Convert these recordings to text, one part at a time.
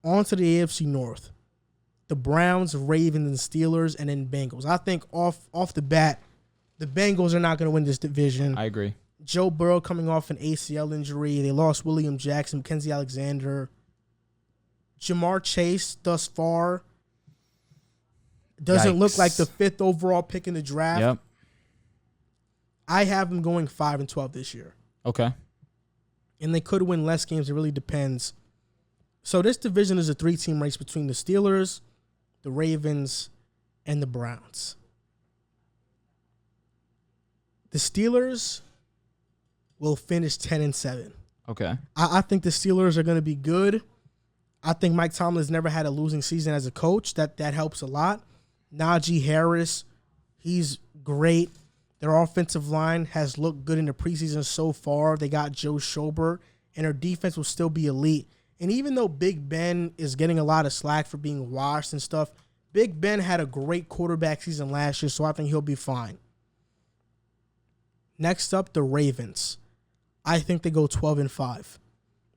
On to the AFC North. The Browns, Ravens, and Steelers, and then Bengals. I think off the bat, the Bengals are not going to win this division. I agree. Joe Burrow coming off an ACL injury. They lost William Jackson, Mackenzie Alexander. Jamar Chase, thus far, doesn't look like the 5th overall pick in the draft. Yep. I have them going 5-12 this year. Okay. And they could win less games. It really depends. So this division is a 3-team race between the Steelers, the Ravens, and the Browns. The Steelers will finish 10-7. Okay. I think the Steelers are going to be good. I think Mike Tomlin's never had a losing season as a coach. That helps a lot. Najee Harris, he's great. Their offensive line has looked good in the preseason so far. They got Joe Schobert, and their defense will still be elite. And even though Big Ben is getting a lot of slack for being washed and stuff, Big Ben had a great quarterback season last year, so I think he'll be fine. Next up, the Ravens. I think they go 12-5.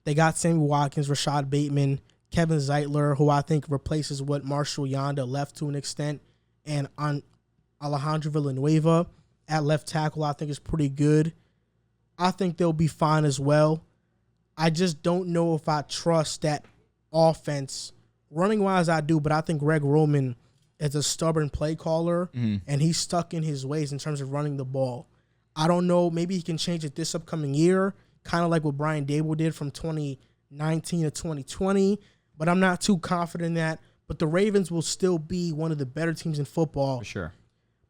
They got Sammy Watkins, Rashad Bateman, Kevin Zeitler, who I think replaces what Marshall Yanda left to an extent, and on Alejandro Villanueva at left tackle, I think is pretty good. I think they'll be fine as well. I just don't know if I trust that offense. Running-wise, I do, but I think Greg Roman is a stubborn play caller, and he's stuck in his ways in terms of running the ball. I don't know. Maybe he can change it this upcoming year, kind of like what Brian Dable did from 2019 to 2020, but I'm not too confident in that. But the Ravens will still be one of the better teams in football. For sure.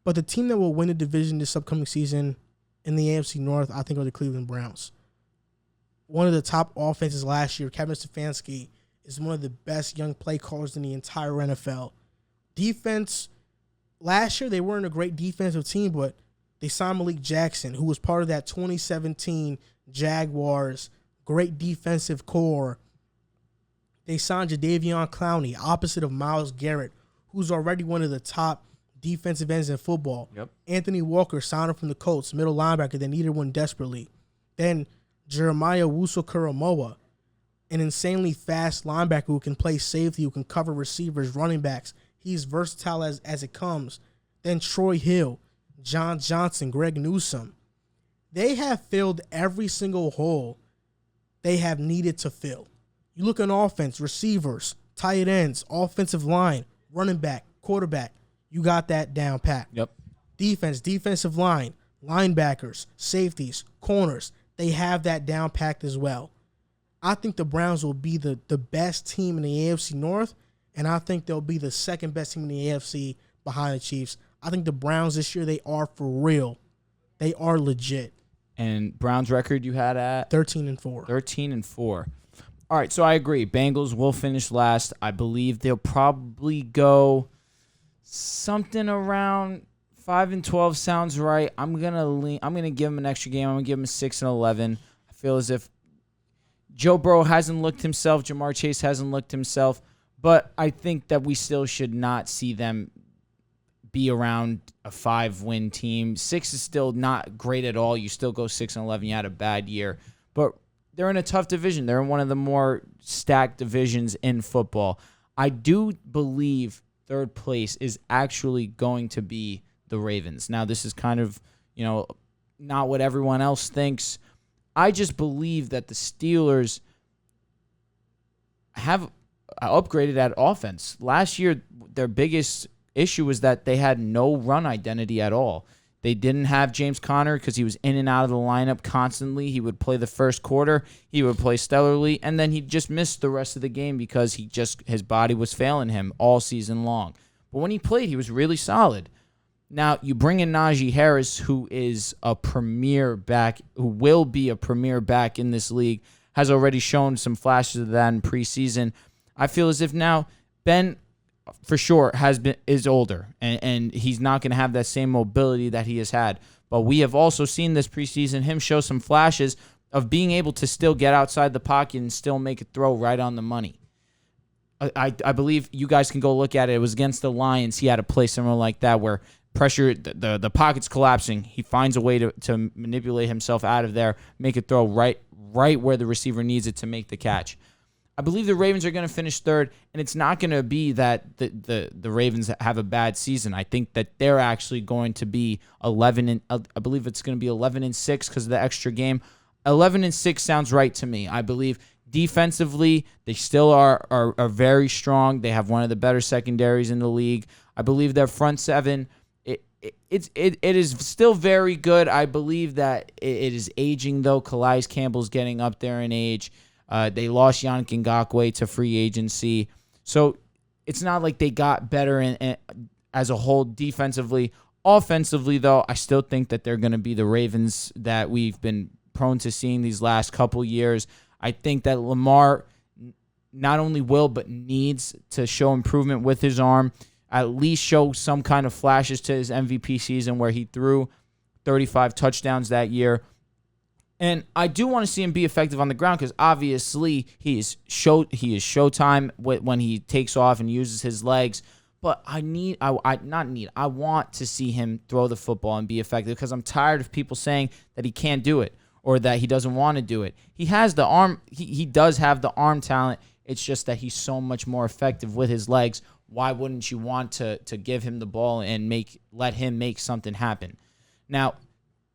But the team that will win the division this upcoming season in the AFC North, I think, are the Cleveland Browns. One of the top offenses last year, Kevin Stefanski, is one of the best young play callers in the entire NFL. Defense, last year they weren't a great defensive team, but they signed Malik Jackson, who was part of that 2017 Jaguars great defensive core. They signed Jadeveon Clowney, opposite of Myles Garrett, who's already one of the top defensive ends in football. Yep. Anthony Walker signed him from the Colts, middle linebacker. They needed one desperately. Then Jeremiah Wusu-Karamoa, an insanely fast linebacker who can play safety, who can cover receivers, running backs. He's versatile as it comes. Then Troy Hill, John Johnson, Greg Newsome. They have filled every single hole they have needed to fill. You look on offense, receivers, tight ends, offensive line, running back, quarterback. You got that down pat. Yep. Defense, defensive line, linebackers, safeties, corners. They have that down packed as well. I think the Browns will be the best team in the AFC North, and I think they'll be the second best team in the AFC behind the Chiefs. I think the Browns this year, they are for real. They are legit. And Browns record you had at? 13-4. 13-4. All right, so I agree. Bengals will finish last. I believe they'll probably go something around 5-12 sounds right. I'm gonna give them an extra game. I'm gonna give them 6-11. I feel as if Joe Burrow hasn't looked himself. Jamar Chase hasn't looked himself. But I think that we still should not see them be around a 5-win team. 6 is still not great at all. You still go 6-11. You had a bad year. But they're in a tough division. They're in one of the more stacked divisions in football. I do believe third place is actually going to be the Ravens. Now, this is kind of, not what everyone else thinks. I just believe that the Steelers have upgraded at offense. Last year, their biggest issue was that they had no run identity at all. They didn't have James Conner because he was in and out of the lineup constantly. He would play the first quarter, he would play stellarly, and then he just missed the rest of the game because his body was failing him all season long. But when he played, he was really solid. Now, you bring in Najee Harris, who is a premier back, who will be a premier back in this league, has already shown some flashes of that in preseason. I feel as if now Ben, for sure, is older, and he's not going to have that same mobility that he has had. But we have also seen this preseason him show some flashes of being able to still get outside the pocket and still make a throw right on the money. I believe you guys can go look at it. It was against the Lions. He had a play similar like that where pressure, the pocket's collapsing. He finds a way to manipulate himself out of there, make a throw right where the receiver needs it to make the catch. I believe the Ravens are going to finish third, and it's not going to be that the Ravens have a bad season. I think that they're actually going to be 11 and I believe it's going to be 11-6 because of the extra game. 11-6 sounds right to me. I believe defensively they still are very strong. They have one of the better secondaries in the league. I believe their front seven. It is still very good. I believe that it is aging, though. Calais Campbell's getting up there in age. They lost Yannick Ngakoue to free agency. So it's not like they got better as a whole defensively. Offensively, though, I still think that they're going to be the Ravens that we've been prone to seeing these last couple years. I think that Lamar not only will but needs to show improvement with his arm, at least show some kind of flashes to his MVP season where he threw 35 touchdowns that year. And I do want to see him be effective on the ground because obviously he is showtime when he takes off and uses his legs. But I want to see him throw the football and be effective because I'm tired of people saying that he can't do it or that he doesn't want to do it. He has the arm. He does have the arm talent. It's just that he's so much more effective with his legs. Why wouldn't you want to give him the ball and let him make something happen? Now,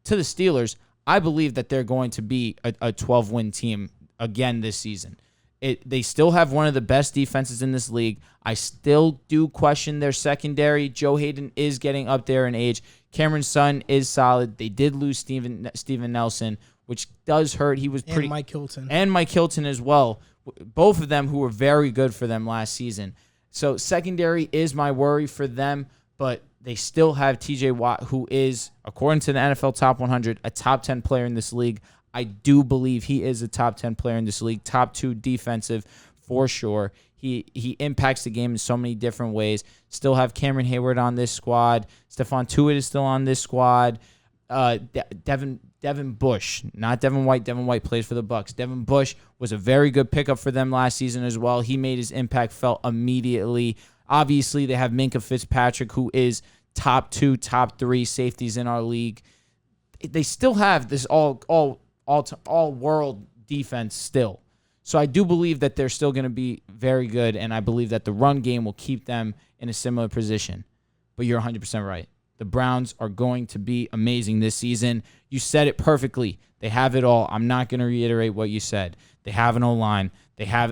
to the Steelers, I believe that they're going to be a 12-win team again this season. They still have one of the best defenses in this league. I still do question their secondary. Joe Hayden is getting up there in age. Cameron Sutton is solid. They did lose Steven Nelson, which does hurt. He was pretty. And Mike Hilton. And Mike Hilton as well. Both of them who were very good for them last season. So secondary is my worry for them, but they still have TJ Watt, who is, according to the NFL Top 100, a top 10 player in this league. I do believe he is a top 10 player in this league, top 2 defensive for sure. He impacts the game in so many different ways. Still have Cameron Hayward on this squad. Stephon Tuitt is still on this squad. Devin Bush, not Devin White. Devin White plays for the Bucs. Devin Bush was a very good pickup for them last season as well. He made his impact felt immediately. Obviously, they have Minkah Fitzpatrick, who is top 2, top 3 safeties in our league. They still have this all world defense still. So I do believe that they're still going to be very good, and I believe that the run game will keep them in a similar position. But you're 100% right. The Browns are going to be amazing this season. You said it perfectly. They have it all. I'm not going to reiterate what you said. They have an O-line. They have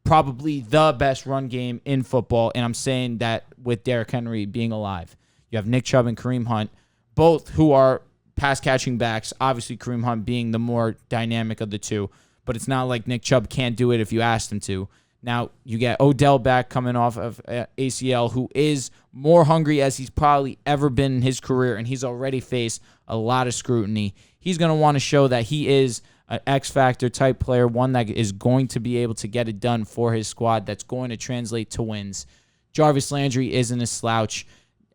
probably the best run game in football, and I'm saying that with Derrick Henry being alive. You have Nick Chubb and Kareem Hunt, both who are pass-catching backs, obviously Kareem Hunt being the more dynamic of the two, but it's not like Nick Chubb can't do it if you asked him to. Now, you get Odell back coming off of ACL, who is more hungry as he's probably ever been in his career, and he's already faced a lot of scrutiny. He's going to want to show that he is an X-Factor type player, one that is going to be able to get it done for his squad, that's going to translate to wins. Jarvis Landry isn't a slouch.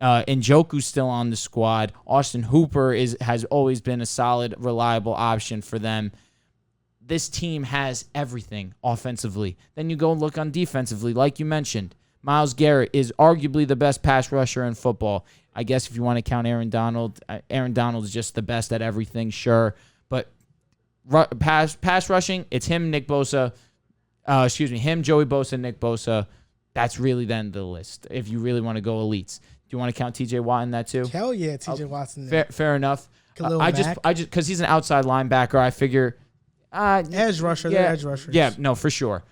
Njoku's still on the squad. Austin Hooper has always been a solid, reliable option for them. This team has everything offensively. Then you go and look on defensively, like you mentioned. Myles Garrett is arguably the best pass rusher in football. I guess if you want to count Aaron Donald is just the best at everything, sure. But pass rushing, it's him, Nick Bosa. Him, Joey Bosa, Nick Bosa. That's really the end of the list. If you really want to go elites, do you want to count T.J. Watt in that too? Hell yeah, T.J. Watt's in there. Fair enough. I just because he's an outside linebacker, I figure. Edge rusher, yeah, they're edge rushers. Yeah, no, for sure.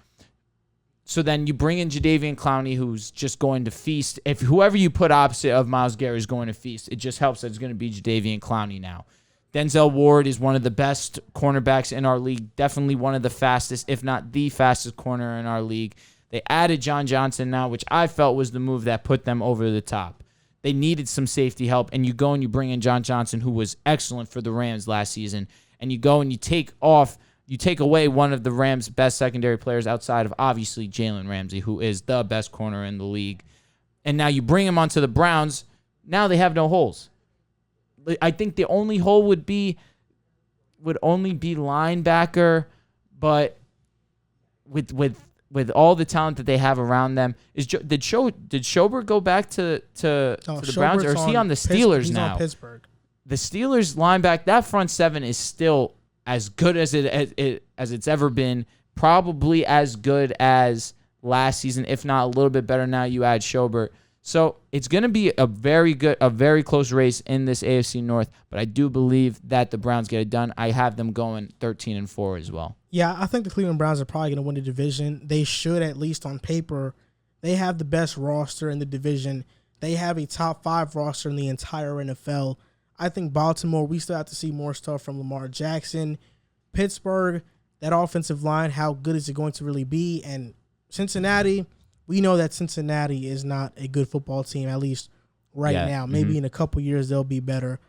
So then you bring in Jadeveon Clowney, who's just going to feast. If whoever you put opposite of Myles Garrett is going to feast, it just helps that it's going to be Jadeveon Clowney now. Denzel Ward is one of the best cornerbacks in our league, definitely one of the fastest, if not the fastest corner in our league. They added John Johnson now, which I felt was the move that put them over the top. They needed some safety help, and you go and you bring in John Johnson, who was excellent for the Rams last season, and you go and you take away one of the Rams' best secondary players outside of, obviously, Jalen Ramsey, who is the best corner in the league. And now you bring him onto the Browns. Now they have no holes. I think the only hole would only be linebacker, but with all the talent that they have around them, did Schobert go back to the Browns, or is he on the Steelers he's now? On Pittsburgh. The Steelers linebacker, that front seven is still as good as it's ever been, probably as good as last season, if not a little bit better now you add Schobert. So it's going to be a very close race in this AFC North, but I do believe that the Browns get it done. I have them going 13-4 as well. Yeah, I think the Cleveland Browns are probably going to win the division. They should, at least on paper. They have the best roster in the division. They have a top 5 roster in the entire NFL. I think Baltimore, we still have to see more stuff from Lamar Jackson. Pittsburgh, that offensive line, how good is it going to really be? And Cincinnati, we know that Cincinnati is not a good football team, at least right now. Maybe in a couple years they'll be better.